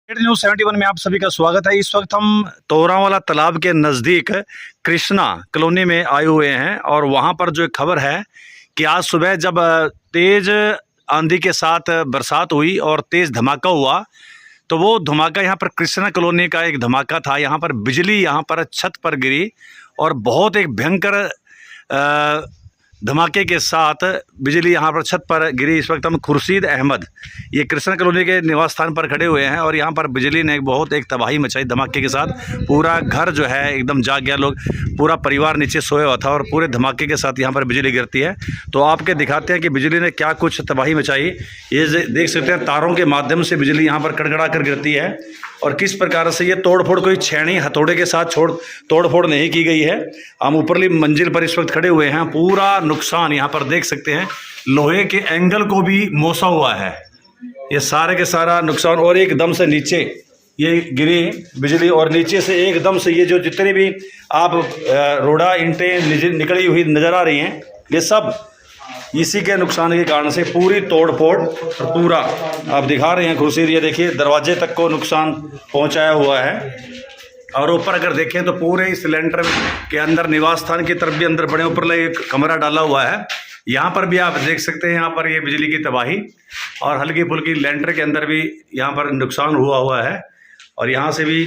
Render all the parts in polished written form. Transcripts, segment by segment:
News 71 में आप सभी का स्वागत है। इस वक्त हम तोरावाला तालाब के नज़दीक कृष्णा कॉलोनी में आए हुए हैं और वहां पर जो एक खबर है कि आज सुबह जब तेज़ आंधी के साथ बरसात हुई और तेज़ धमाका हुआ, तो वो धमाका यहाँ पर कृष्णा कॉलोनी का एक धमाका था। यहाँ पर बिजली यहाँ पर छत पर गिरी और बहुत एक भयंकर धमाके के साथ बिजली यहाँ पर छत पर गिरी। इस वक्त हम खुर्शीद अहमद ये कृष्णा कॉलोनी के निवास स्थान पर खड़े हुए हैं और यहाँ पर बिजली ने बहुत एक तबाही मचाई धमाके के साथ। पूरा घर जो है एकदम जाग गया, लोग पूरा परिवार नीचे सोया हुआ था और पूरे धमाके के साथ यहाँ पर बिजली गिरती है। तो आपके दिखाते हैं कि बिजली ने क्या कुछ तबाही मचाई। ये देख सकते हैं तारों के माध्यम से बिजली यहाँ पर कड़कड़ा कर गिरती है और किस प्रकार से ये तोड़फोड़ कोई छेनी हथौड़े के साथ तोड़फोड़ नहीं की गई है। हम ऊपरली मंजिल पर इस वक्त खड़े हुए हैं। पूरा नुकसान यहाँ पर देख सकते हैं, लोहे के एंगल को भी मोसा हुआ है, ये सारे के सारा नुकसान। और एकदम से नीचे ये गिरी बिजली और नीचे से एकदम से ये जो जितने भी आप रोड़ा ईंटें निकली हुई नजर आ रही हैं, ये सब इसी के नुकसान के कारण से पूरी तोड़फोड़ और पूरा आप दिखा रहे हैं खुर्शीद, ये देखिए दरवाजे तक को नुकसान पहुंचाया हुआ है। और ऊपर अगर देखें तो पूरे इस लेंटर के अंदर निवास स्थान की तरफ भी अंदर बड़े ऊपर एक कमरा डाला हुआ है। यहाँ पर भी आप देख सकते हैं, यहाँ पर ये बिजली की तबाही और हल्की फुल्की लेंटर के अंदर भी यहाँ पर नुकसान हुआ है। और यहाँ से भी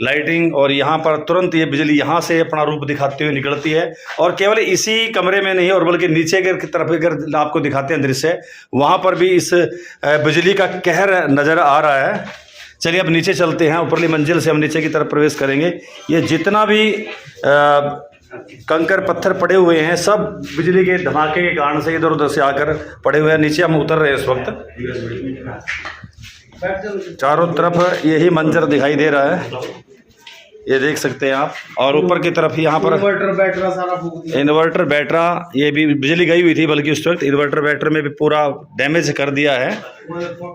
लाइटिंग और यहाँ पर तुरंत ये बिजली यहाँ से अपना रूप दिखाते हुए निकलती है। और केवल इसी कमरे में नहीं और बल्कि नीचे की तरफ अगर आपको दिखाते हैं दृश्य, वहाँ पर भी इस बिजली का कहर नज़र आ रहा है। चलिए अब नीचे चलते हैं, ऊपरली मंजिल से हम नीचे की तरफ प्रवेश करेंगे। ये जितना भी कंकर पत्थर पड़े हुए हैं सब बिजली के धमाके के कारण से इधर उधर से आकर पड़े हुए हैं। नीचे हम उतर रहे हैं इस वक्त। चारों तरफ यही मंजर दिखाई दे रहा है, ये देख सकते हैं आप। और ऊपर की तरफ यहाँ पर इन्वर्टर बैटरा ये भी बिजली गई हुई थी, बल्कि उस वक्त इन्वर्टर बैटरी में भी पूरा डैमेज कर दिया है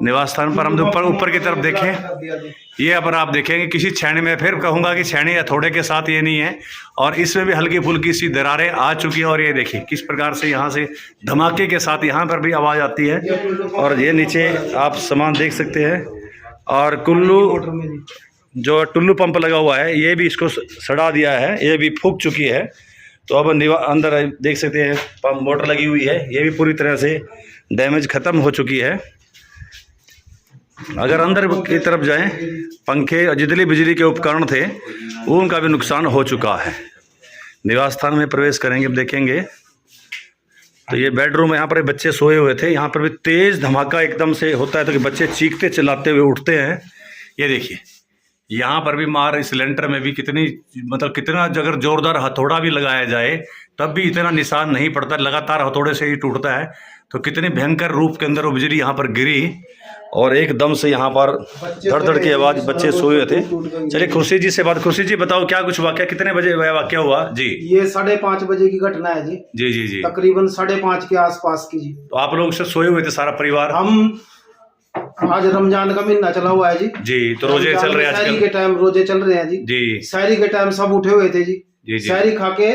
निवास स्थान पर। हम ऊपर की तरफ देखें, ये अगर आप देखेंगे किसी छेनी में, फिर कहूँगा कि छेनी हथौड़े के साथ ये नहीं है, और इसमें भी हल्की फुल्की सी दरारें आ चुकी हैं। और ये देखिए किस प्रकार से यहाँ से धमाके के साथ यहाँ पर भी आवाज़ आती है। और ये नीचे आप सामान देख सकते हैं। और कुल्लू जो टुल्लू पंप लगा हुआ है ये भी इसको सड़ा दिया है, ये भी फूक चुकी है। तो अब अंदर देख सकते हैं पंप मोटर लगी हुई है, ये भी पूरी तरह से डैमेज ख़त्म हो चुकी है। अगर अंदर की तरफ जाएं, पंखे और जितने बिजली के उपकरण थे उनका भी नुकसान हो चुका है। निवास स्थान में प्रवेश करेंगे, अब देखेंगे तो ये बेडरूम है, यहाँ पर बच्चे सोए हुए थे। यहाँ पर भी तेज़ धमाका एकदम से होता है तो कि बच्चे चीखते चिल्लाते हुए उठते हैं। ये देखिए यहाँ पर भी मार, इस लेंटर में भी कितनी कितना अगर जोरदार हथौड़ा भी लगाया जाए तब भी इतना निशान नहीं पड़ता, लगातार हथौड़े से ही टूटता है। तो कितने भयंकर रूप के अंदर वो बिजली यहाँ पर गिरी और एकदम से यहाँ पर धड़ धड़ की आवाज़, बच्चे सोए थे। चलिए खुर्शीद जी से बात। खुर्शीद जी बताओ क्या कुछ वाकया, कितने बजे वाकया हुआ जी? ये 5:30 बजे की घटना है जी। जी जी जी, तकरीबन 5:30 के आसपास की जी। तो आप लोग से सोए हुए थे सारा परिवार? हम आज रमजान का महीना चला हुआ है जी। जी, तो रोजे चल रहे हैं आजकल? सहरी के टाइम रोजे चल रहे हैं जी। जी, सहरी के टाइम सब उठे हुए थे जी। जी जी, सहरी खा के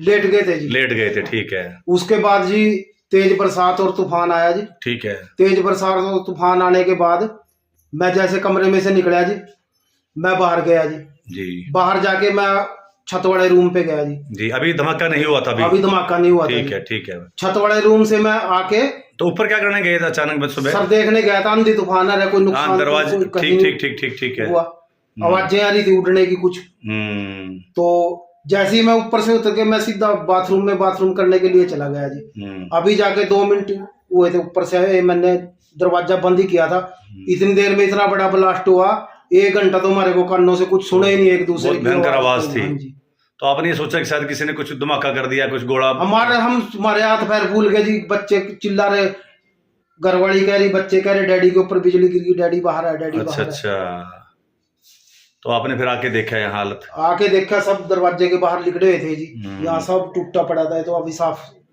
लेट गए थे जी। लेट गए थे, ठीक है। उसके बाद जी तेज बरसात और तूफान आया जी। ठीक है। तेज बरसात और तूफान आने के बाद मैं जैसे कमरे में से निकला जी, मैं बाहर गया जी। जी, बाहर जाके मैं छत वाले रूम पे गया जी। जी, अभी धमाका नहीं हुआ था? अभी धमाका नहीं हुआ था। ठीक है, ठीक है। छत वाले रूम से मैं आके तो ऊपर क्या करने गए थे अचानक सुबह? सर देखने गया था, आंधी तूफान आ रहा, कोई नुकसान दरवाजे, ठीक है। आवाजें आ रही थी उड़ने की कुछ। तो जैसे ही मैं ऊपर से उतर के मैं सीधा बाथरूम करने के लिए चला गया जी। अभी जाके 2 मिनट हुए थे, ऊपर से मैंने दरवाजा बंद ही किया था। इतनी देर में इतना बड़ा ब्लास्ट हुआ, 1 घंटा तो हमारे को कानों से कुछ सुना ही नहीं, एक दूसरे की भयंकर आवाज थी। जी। तो आपने ये सोचा कि शायद किसी ने कुछ धमाका कर दिया, कुछ गोला? हमारे हाथ पैर फूल गए जी। बच्चे चिल्ला रहे, घरवाली कह रही, बच्चे कह रहे डैडी के ऊपर बिजली गिर गई, डैडी बाहर है, डैडी बाहर है। अच्छा, तो आपने फिर आके देखा है हालत? आके देखा, सब दरवाजे के बाहर लिखड़े हुए थे जी। यहाँ सब टूटा पड़ा था, तो अभी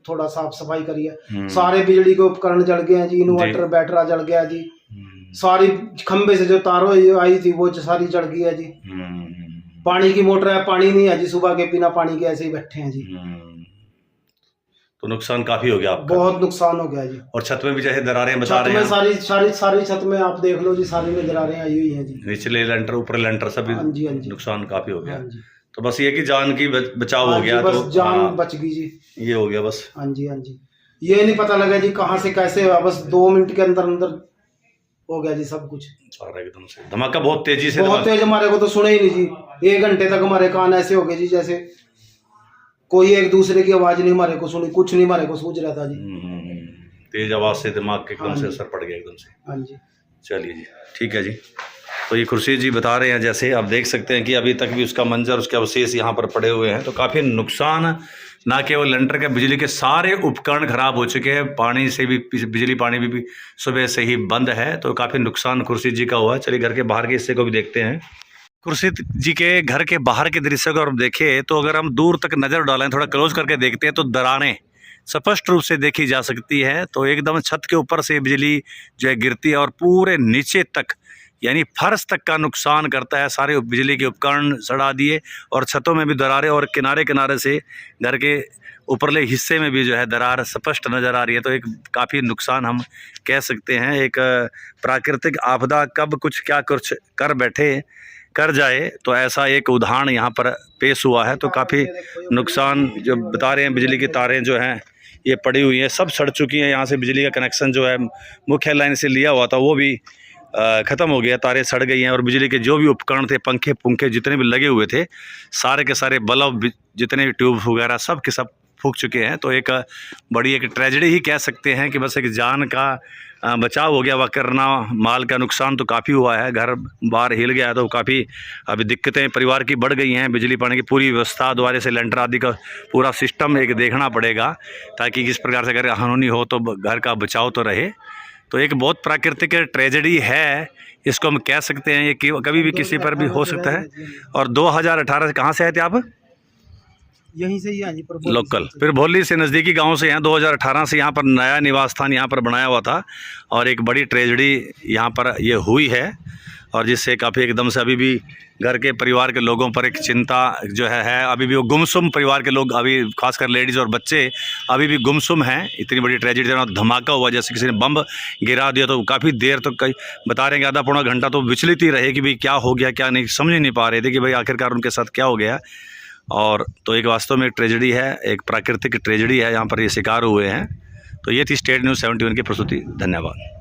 थोड़ा साफ सफाई करिए। सारे बिजली के उपकरण जल गए हैं जी। इन्वर्टर बैटरा जल गया जी। सारी खंबे से जो तारों आई थी वो सारी जल गई है जी। पानी की मोटर है, पानी नहीं है जी। सुबह के बिना पानी के ऐसे ही बैठे हैं जी। तो नुकसान काफी हो गया आपका। बहुत नुकसान हो गया जी। और छत में भी जैसे दरारें बता छत रहे में हैं, सारी छत में आप देख लो जी, सारी में दरारें आई हुई हैं जी। निचले लेंटर ऊपर लेंटर सभी हाँ जी, हाँ जी। नुकसान काफी हो गया। हाँ जी। तो बस ये कि जान की बचाव हो हाँ जी, गया, बस तो जान हाँ, बच गई जी। ये हो गया बस। हाँ जी, हाँ जी। ये नहीं पता लगा जी कहाँ से कैसे हुआ, बस 2 मिनट के अंदर अंदर हो गया जी सब कुछ। सारा एकदम से धमाका बहुत तेजी से, बहुत तेज, हमारे को तो सुना ही नहीं जी। 1 घंटे तक हमारे कान ऐसे हो गए जी जैसे कोई एक दूसरे की आवाज नहीं हमारे को सुनी, कुछ नहीं हमारे को सूझ रहा था जी। तेज आवाज से दिमाग के एकदम हाँ से जी। असर पड़ गया एकदम से। हाँ जी। चलिए जी, ठीक है जी। तो ये खुर्शीद जी बता रहे हैं, जैसे आप देख सकते हैं कि अभी तक भी उसका मंजर, उसके अवशेष यहाँ पर पड़े हुए हैं। तो काफ़ी नुकसान, ना केवल लेंटर के, बिजली के सारे उपकरण खराब हो चुके हैं। पानी से भी, बिजली पानी भी सुबह से ही बंद है। तो काफ़ी नुकसान खुर्शीद जी का हुआ है। चलिए घर के बाहर के हिस्से को भी देखते हैं। खुर्शीद जी के घर के बाहर के दृश्य को हम देखें तो अगर हम दूर तक नज़र डालें, थोड़ा क्लोज करके देखते हैं, तो दरारें स्पष्ट रूप से देखी जा सकती है। तो एकदम छत के ऊपर से बिजली जो है गिरती है और पूरे नीचे तक, यानी फर्श तक का नुकसान करता है। सारे बिजली के उपकरण सड़ा दिए और छतों में भी दरारें, और किनारे किनारे से घर के ऊपरले हिस्से में भी जो है दरार स्पष्ट नज़र आ रही है। तो एक काफ़ी नुकसान हम कह सकते हैं। एक प्राकृतिक आपदा कब कुछ क्या कुछ कर जाए, तो ऐसा एक उदाहरण यहाँ पर पेश हुआ है। तो काफ़ी नुकसान जो बता रहे हैं, बिजली की तारें जो हैं ये पड़ी हुई हैं, सब सड़ चुकी हैं। यहाँ से बिजली का कनेक्शन जो है मुख्य लाइन से लिया हुआ था वो भी ख़त्म हो गया, तारें सड़ गई हैं। और बिजली के जो भी उपकरण थे, पंखे पुंखे जितने भी लगे हुए थे, सारे के सारे बल्ब, जितने भी ट्यूब वगैरह सब के सब फूक चुके हैं। तो एक बड़ी एक ट्रेजेडी ही कह सकते हैं कि बस एक जान का बचाव हो गया, वरना माल का नुकसान तो काफ़ी हुआ है। घर बाहर हिल गया, तो काफ़ी अभी दिक्कतें परिवार की बढ़ गई हैं। बिजली पानी की पूरी व्यवस्था, दोबारा से लेंटर आदि का पूरा सिस्टम एक देखना पड़ेगा, ताकि किस प्रकार से अगर हानि हो तो घर का बचाव तो रहे। तो एक बहुत प्राकृतिक ट्रेजेडी है, इसको हम कह सकते हैं। ये कभी भी किसी पर भी हो सकता है। और 2018 से कहाँ से आए थे आप? यहीं से ही है जी, लोकल, फिर भोली से नज़दीकी गांव से हैं। 2018 से यहाँ पर नया निवास स्थान यहाँ पर बनाया हुआ था, और एक बड़ी ट्रेजेडी यहाँ पर ये हुई है, और जिससे काफ़ी एकदम से अभी भी घर के परिवार के लोगों पर एक चिंता जो है अभी भी वो गुमसुम परिवार के लोग, अभी खासकर लेडीज़ और बच्चे अभी भी गुमसुम हैं। इतनी बड़ी ट्रेजेडी, धमाका हुआ जैसे किसी ने बम गिरा दिया, तो काफ़ी देर तक कई बता रहे हैं कि आधा पौना घंटा तो विचलित ही रहे कि भाई क्या हो गया क्या नहीं, समझ ही नहीं पा रहे थे कि भाई आखिरकार उनके साथ क्या हो गया। और तो एक वास्तव में एक ट्रेजेडी है, एक प्राकृतिक ट्रेजेडी है, यहाँ पर ये शिकार हुए हैं। तो ये थी स्टेट न्यूज़ 71 की प्रस्तुति। धन्यवाद।